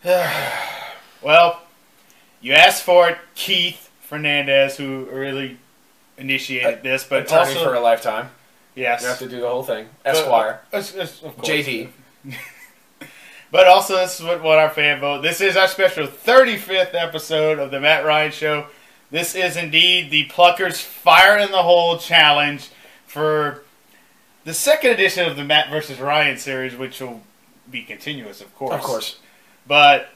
Well, you asked for it, Keith Fernandez, who really initiated this, but attorney also for a lifetime. yes, You have to do the whole thing. Esquire, of course. JD. But also, this is what our fan vote. This is our special 35th episode of the Matt Ryan Show. This is indeed the Pluckers Fire in the Hole Challenge for the second edition of the Matt versus Ryan series, which will be continuous, of course. Of course. But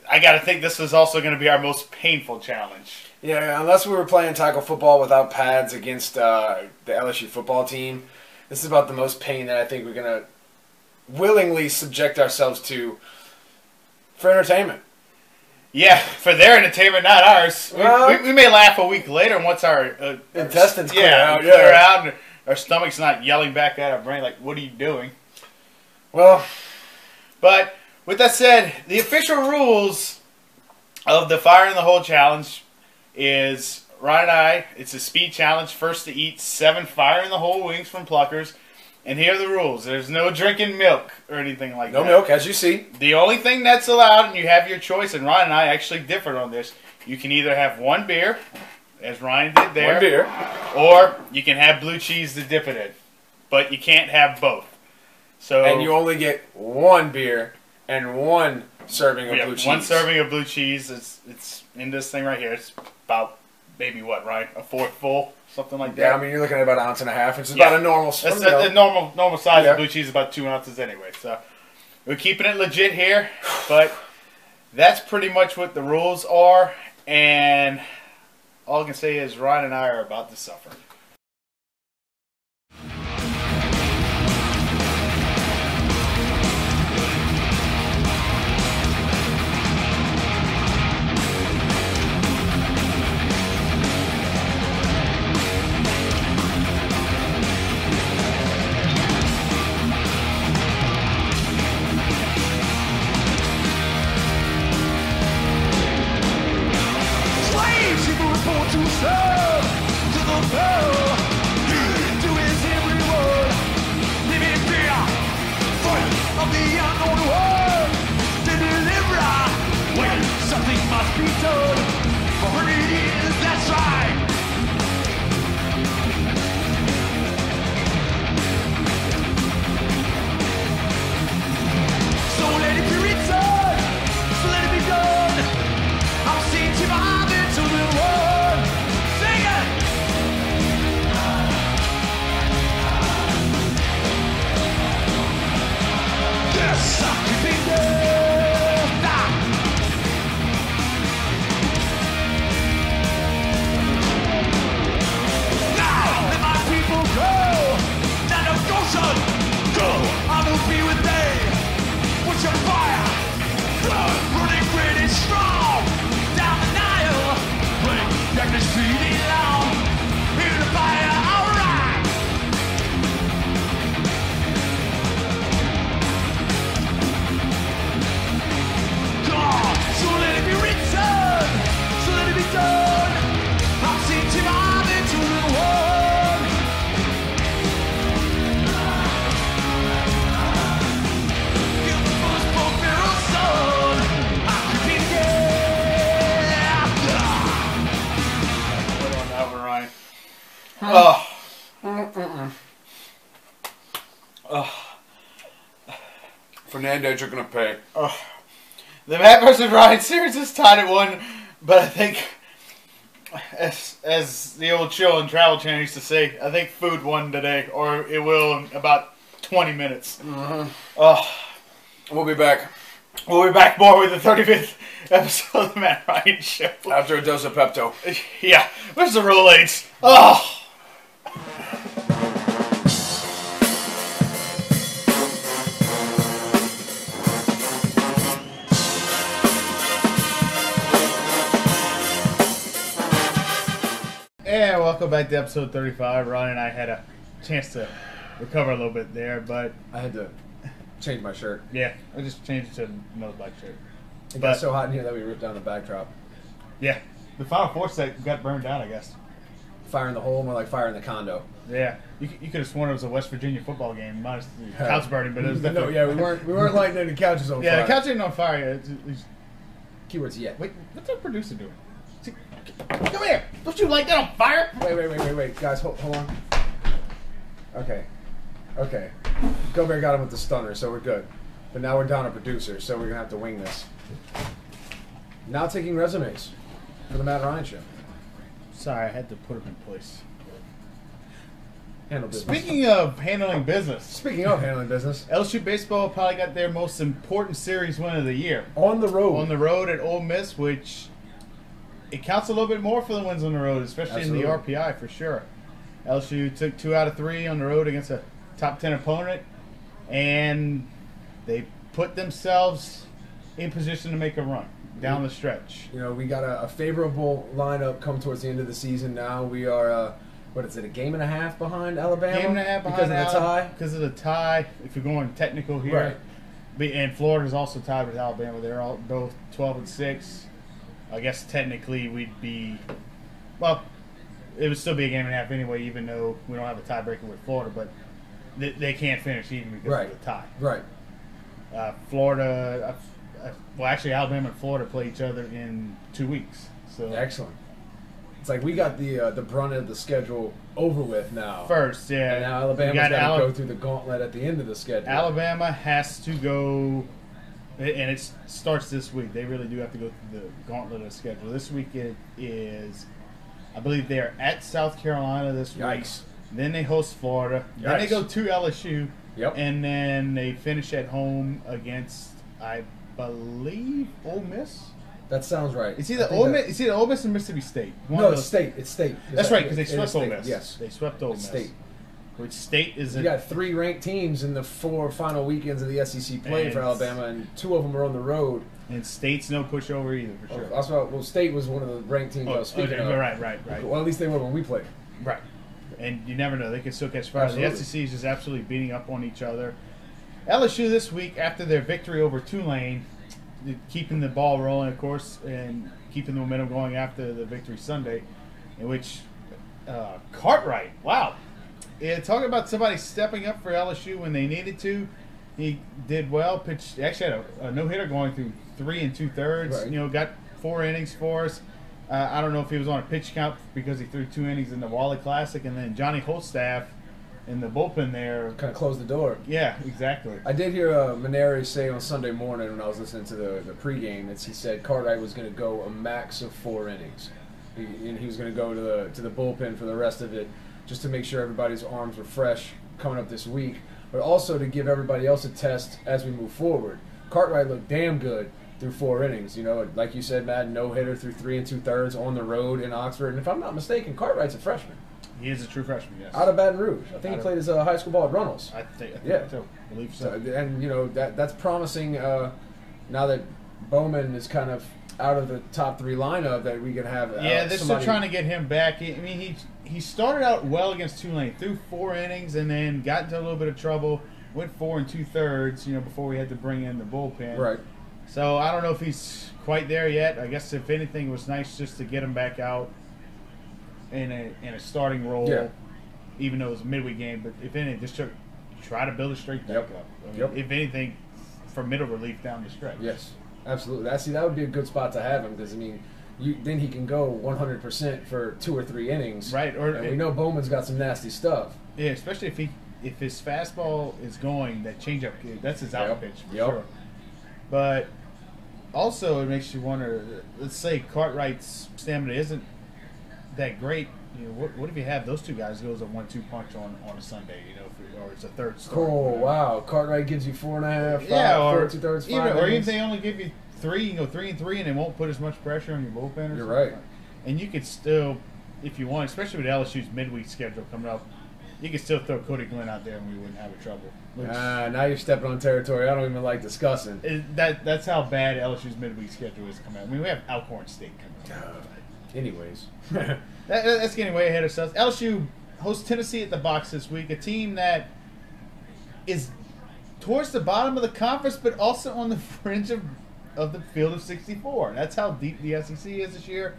I got to think this is also going to be our most painful challenge. Yeah, unless we were playing tackle football without pads against the LSU football team, this is about the most pain that I think we're going to willingly subject ourselves to for entertainment. Yeah, for their entertainment, not ours. Well, we may laugh a week later once our intestines clear out. Clear out, and our stomach's not yelling back at our brain like, what are you doing? Well, but with that said, the official rules of the Fire in the Hole Challenge is Ryan and I, it's a speed challenge, first to eat 7 Fire in the Hole wings from Pluckers. And here are the rules. There's no drinking milk or anything like that. No milk, as you see. The only thing that's allowed, and you have your choice, and Ryan and I actually differed on this, you can either have 1 beer, as Ryan did there. 1 beer. Or you can have blue cheese to dip it in. But you can't have both. So, and you only get 1 beer and 1 serving of blue cheese. 1 serving of blue cheese. It's in this thing right here. It's about, maybe what, Ryan? A 4th full? Something like that. Yeah, I mean, you're looking at about 1.5 ounces, which is about a normal. That's the normal size of blue cheese is about 2 ounces anyway. So we're keeping it legit here, but that's pretty much what the rules are. And all I can say is Ryan and I are about to suffer. Fernandez, you're going to pay. The Matt vs. Ryan series is tied at 1, but I think, as the old Chill and Travel channel used to say, I think food won today, or it will in about 20 minutes. We'll be back. We'll be back more with the 35th episode of the Matt Ryan Show. After a dose of Pepto. Yeah. Where's the Rolaids? Oh! And welcome back to episode 35. Ron and I had a chance to recover a little bit there, but I had to change my shirt. Yeah, I just changed it to another black shirt. It got so hot in here that we ripped down the backdrop. Yeah, the Final Four set got burned down, I guess. fire in the hole, more like fire in the condo. Yeah, you could have sworn it was a West Virginia football game, minus the couch burning, but it was No, definitely... yeah, we weren't lighting any couches on fire. Yeah, the couch ain't on fire yet. Keywords yet. Wait, what's our producer doing? Come here! Don't you like that on fire? Wait, guys, hold on. Okay. Gobert got him with the stunner, so we're good. But now we're down a producer, so we're gonna have to wing this. Now taking resumes for the Matt Ryan Show. Sorry, I had to put them in place. Handle business. Speaking of handling business, LSU baseball probably got their most important series win of the year. On the road at Ole Miss, which it counts a little bit more for the wins on the road, especially in the RPI for sure. LSU took 2 out of 3 on the road against a top 10 opponent, and they put themselves in position to make a run down the stretch. You know, we got a favorable lineup come towards the end of the season now. We are, a game and a half behind Alabama? Game and a half behind because of the tie. If you're going technical here. Right. And Florida's also tied with Alabama. They're all both 12-6. I guess technically we'd be, well, it would still be a game and a half anyway, even though we don't have a tiebreaker with Florida, but they can't finish even because of the tie. Right. Florida, actually Alabama and Florida play each other in 2 weeks. So excellent. It's like we got the brunt of the schedule over with now. First, yeah. And now Alabama's got to go through the gauntlet at the end of the schedule. Alabama has to go, and it starts this week. They really do have to go through the gauntlet of the schedule. This week it is, I believe they are at South Carolina this week. Yikes. Then they host Florida. Yikes. Then they go to LSU. Yep. And then they finish at home against, I believe, Ole Miss. That sounds right. It's either Ole Miss and Mississippi State. It's State. It's State. That's right, because they swept Ole Miss. Yes. They swept Ole Miss. State. Which State is You got 3 ranked teams in the 4 final weekends of the SEC play for Alabama, and 2 of them are on the road. And State's no pushover either, for sure. Well, State was one of the ranked teams I was speaking of. Right. Well, at least they were when we played. Right. And you never know. They can still catch fire. Absolutely. The SEC is just absolutely beating up on each other. LSU this week, after their victory over Tulane, keeping the ball rolling, of course, and keeping the momentum going after the victory Sunday, in which Cartwright, wow. Yeah, talking about somebody stepping up for LSU when they needed to. He did well. Pitched, actually had a no-hitter going through 3 2/3. Right. You know, got 4 innings for us. I don't know if he was on a pitch count because he threw 2 innings in the Wally Classic, and then Johnny Holstaff in the bullpen there kind of closed the door. Yeah, exactly. I did hear Maneri say on Sunday morning when I was listening to the pregame that he said Cartwright was going to go a max of 4 innings. He was going to go to the bullpen for the rest of it, just to make sure everybody's arms were fresh coming up this week, but also to give everybody else a test as we move forward. Cartwright looked damn good through 4 innings. You know, like you said, Matt, no-hitter through 3 2/3 on the road in Oxford. And if I'm not mistaken, Cartwright's a freshman. He is a true freshman, yes. Out of Baton Rouge. I think he played his high school ball at Runnels. I think so. I believe so. And, you know, that's promising now that Bowman is kind of out of the top 3 lineup that we can have. They're still trying to get him back. I mean, he started out well against Tulane, threw 4 innings, and then got into a little bit of trouble. Went 4 2/3, before we had to bring in the bullpen. Right. So I don't know if he's quite there yet. I guess if anything, it was nice just to get him back out in a starting role, even though it was a midweek game. But if anything, just try to build a straight back up. I mean, if anything, for middle relief down the stretch. Yes, absolutely. That would be a good spot to have him because then he can go 100% for 2 or 3 innings. Right. And we know Bowman's got some nasty stuff. Yeah, especially if his fastball is going, that changeup, that's his out pitch for sure. But also, it makes you wonder. Let's say Cartwright's stamina isn't that great. What if you have those 2 guys goes a 1-2 punch on a Sunday? Or it's a third start. Oh wow! Cartwright gives you 4.5, 4 2/3, 5 or even if innings. they only give you 3, you can go 3 3, and they won't put as much pressure on your bullpen. You're right. And you could still, if you want, especially with LSU's midweek schedule coming up, you could still throw Cody Glenn out there and we wouldn't have a trouble. Now you're stepping on territory I don't even like discussing. That's how bad LSU's midweek schedule is coming out. I mean, we have Alcorn State coming out. Anyways. That's getting way ahead of ourselves. LSU hosts Tennessee at the box this week, a team that is towards the bottom of the conference but also on the fringe of the field of 64. That's how deep the SEC is this year.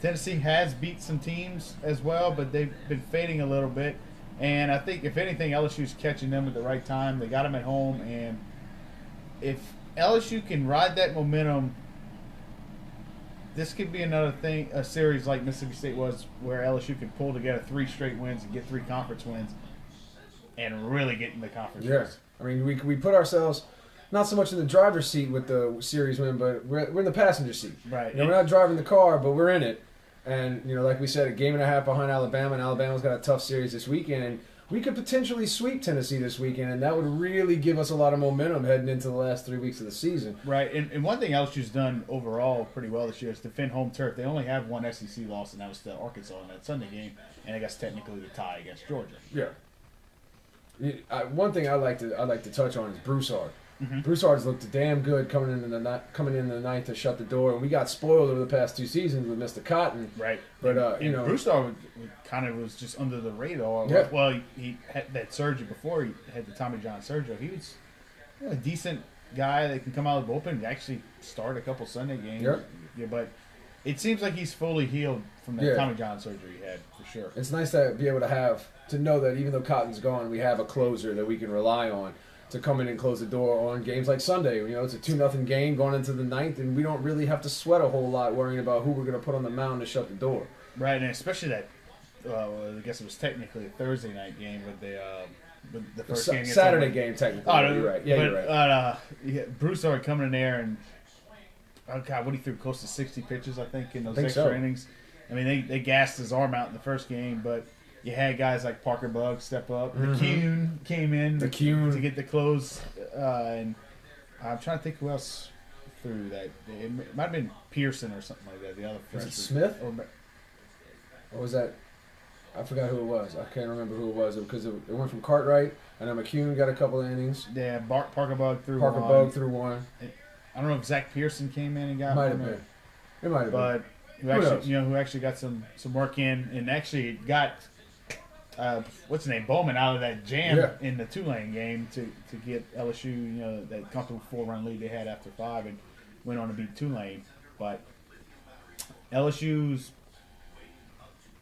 Tennessee has beat some teams as well, but they've been fading a little bit. And I think, if anything, LSU's catching them at the right time. They got them at home, and if LSU can ride that momentum, this could be another thing, a series like Mississippi State was, where LSU can pull together 3 straight wins and get 3 conference wins and really get in the conference race. I mean, we put ourselves not so much in the driver's seat with the series win, but we're in the passenger seat. Right. We're not driving the car, but we're in it. And, like we said, a game and a half behind Alabama, and Alabama's got a tough series this weekend. And we could potentially sweep Tennessee this weekend, and that would really give us a lot of momentum heading into the last 3 weeks of the season. Right. And one thing LSU's done overall pretty well this year is defend home turf. They only have one SEC loss, and that was to Arkansas in that Sunday game, and I guess technically the tie against Georgia. Yeah. One thing I like to touch on is Broussard. Mm-hmm. Broussard's looked damn good coming in the ninth to shut the door, and we got spoiled over the past 2 seasons with Mr. Cotton. Right, but Broussard kind of was just under the radar. Yeah. Well, he had that surgery before he had the Tommy John surgery. He was a decent guy that can come out of the bullpen and actually start a couple Sunday games. Yep. Yeah, but it seems like he's fully healed from that Tommy John surgery he had, for sure. It's nice to be able to know that even though Cotton's gone, we have a closer that we can rely on to come in and close the door on games like Sunday. It's a 2-0 game going into the ninth, and we don't really have to sweat a whole lot worrying about who we're going to put on the mound to shut the door. Right, and especially that, I guess it was technically a Thursday night game with the first game. Saturday game, technically. Oh, you're right. Yeah, you're right. Broussard coming in there and, oh God, what he threw close to 60 pitches, I think, in those extra innings. I mean, they gassed his arm out in the first game, but you had guys like Parker Bugg step up. Mm-hmm. McCune came in to get the close. And I'm trying to think who else threw that. It might have been Pearson or something like that. The other was freshman. it Smith? Or was that? I forgot who it was. I can't remember who it was because it went from Cartwright, and then McCune got a couple of innings. Yeah, Parker Bugg threw one. Bugg threw one. I don't know if Zach Pearson came in and got one. It might have been. Who actually got some work in and actually got what's his name, Bowman, out of that jam in the Tulane game to get LSU, that comfortable 4-run lead they had after 5 and went on to beat Tulane. But LSU's,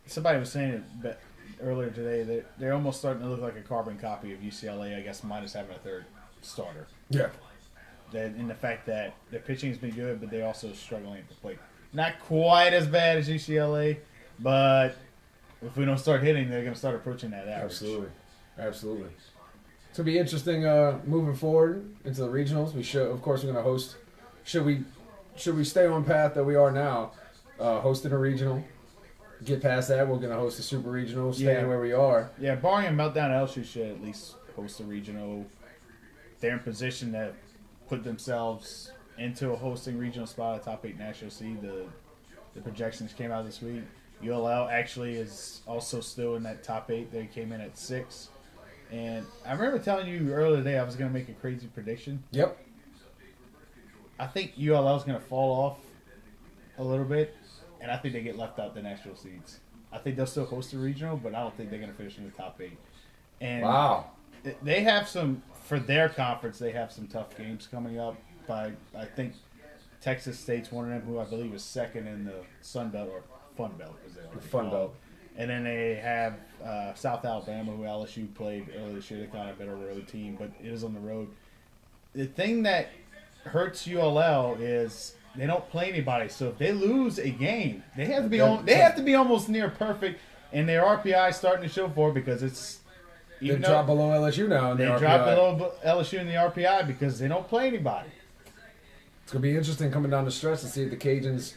somebody was saying it earlier today that they're almost starting to look like a carbon copy of UCLA, I guess, minus having a third starter. Yeah. In the fact that their pitching has been good, but they're also struggling at the plate. Not quite as bad as UCLA, but if we don't start hitting, they're going to start approaching that average. Absolutely. It's going to be interesting moving forward into the regionals. Of course, we're going to host. Should we stay on path that we are now, hosting a regional? Get past that, we're going to host a super regional, staying where we are. Yeah, barring a meltdown, LSU should at least host a regional. They're in position to put themselves into a hosting regional spot, a top 8 national seed. The projections came out this week. ULL actually is also still in that top 8. They came in at 6. And I remember telling you earlier today I was going to make a crazy prediction. Yep. I think ULL is going to fall off a little bit, and I think they get left out the national seeds. I think they'll still host a regional, but I don't think they're going to finish in the top 8. And wow. They have some, for their conference, they have some tough games coming up. I think Texas State's one of them, who I believe is second in the Sun Belt or Fun Belt, as they like. Fun Belt. And then they have South Alabama, who LSU played earlier this year. They're kind of a better road team, but it is on the road. The thing that hurts ULL is they don't play anybody. So if they lose a game, they have to be almost near perfect, and their RPI is starting to show for it because it's. They drop below LSU now. They drop below LSU in the RPI because they don't play anybody. It's going to be interesting coming down the stretch to see if the Cajuns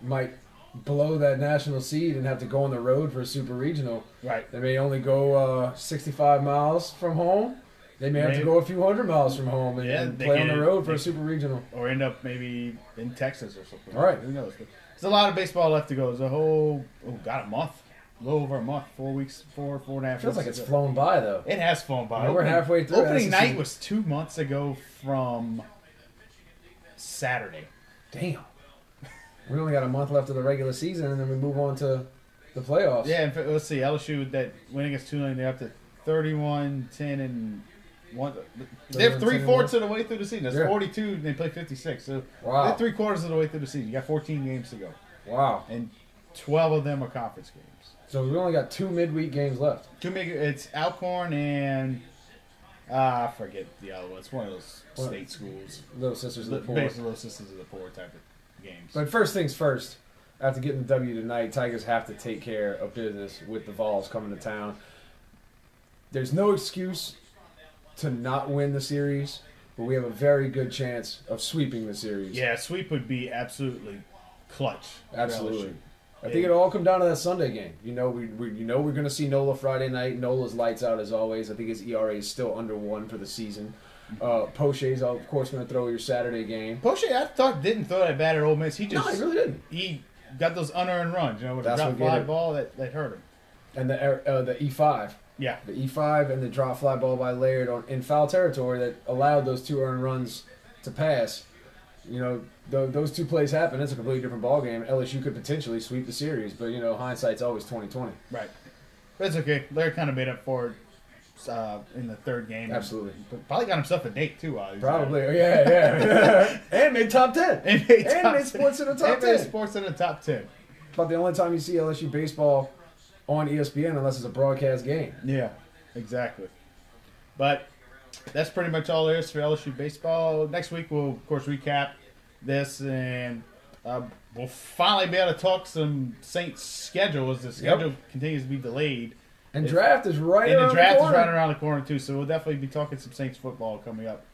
might blow that national seed and have to go on the road for a super regional. Right. They may only go 65 miles from home. They may have to go a few hundred miles from home and play on the road for a super regional. Or end up maybe in Texas or something. All right. Who knows? But there's a lot of baseball left to go. There's a whole, a month. A little over a month, 4 weeks, 4.5 Feels like it's flown by, though. It has flown by. We're halfway through. Opening night was 2 months ago from Saturday. Damn. We only got a month left of the regular season, and then we move on to the playoffs. Yeah, and let's see. LSU, that win against Tulane, they're up to 31, 10, and 1. They're 3/4 of the way through the season. That's 42, and they play 56. So they're 3/4 of the way through the season. You got 14 games to go. Wow. And 12 of them are conference games. So we only got 2 midweek games left. It's Alcorn and I forget the other one. It's one of those state schools. Little Sisters of the Poor. Basically, Little Sisters of the Poor type of games. But first things first, after getting the W tonight, Tigers have to take care of business with the Vols coming to town. There's no excuse to not win the series, but we have a very good chance of sweeping the series. Yeah, sweep would be absolutely clutch. Absolutely. I think it'll all come down to that Sunday game. We're going to see Nola Friday night. Nola's lights out as always. I think his ERA is still under 1 for the season. Poche's of course going to throw your Saturday game. Poche, I thought didn't throw that bad at Ole Miss. He really didn't. He got those unearned runs, with That's the drop what fly did it. ball that hurt him. And the E5. Yeah. The E5 and the drop fly ball by Laird in foul territory that allowed those 2 earned runs to pass. Those 2 plays happen. It's a completely different ballgame. LSU could potentially sweep the series, but hindsight's always 20/20. Right. But it's okay. Laird kind of made up for it in the 3rd game. Absolutely. Probably got himself a date too. Probably, yeah. And made top 10. And made sports in the top 10. Sports in the top 10. About the only time you see LSU baseball on ESPN unless it's a broadcast game. Yeah, exactly. But that's pretty much all there is for LSU baseball. Next week we'll, of course, recap this, and we'll finally be able to talk some Saints schedule as the schedule continues to be delayed. And draft is right around the corner. And the draft is right around the corner, too, so we'll definitely be talking some Saints football coming up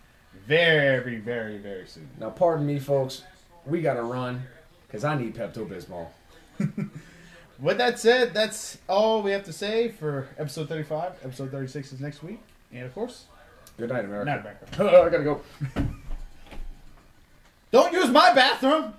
very, very, very soon. Now, pardon me, folks. We got to run because I need Pepto-Bismol. With that said, that's all we have to say for episode 35. Episode 36 is next week. And, of course, good night, America. Night, America. I got to go. Don't use my bathroom.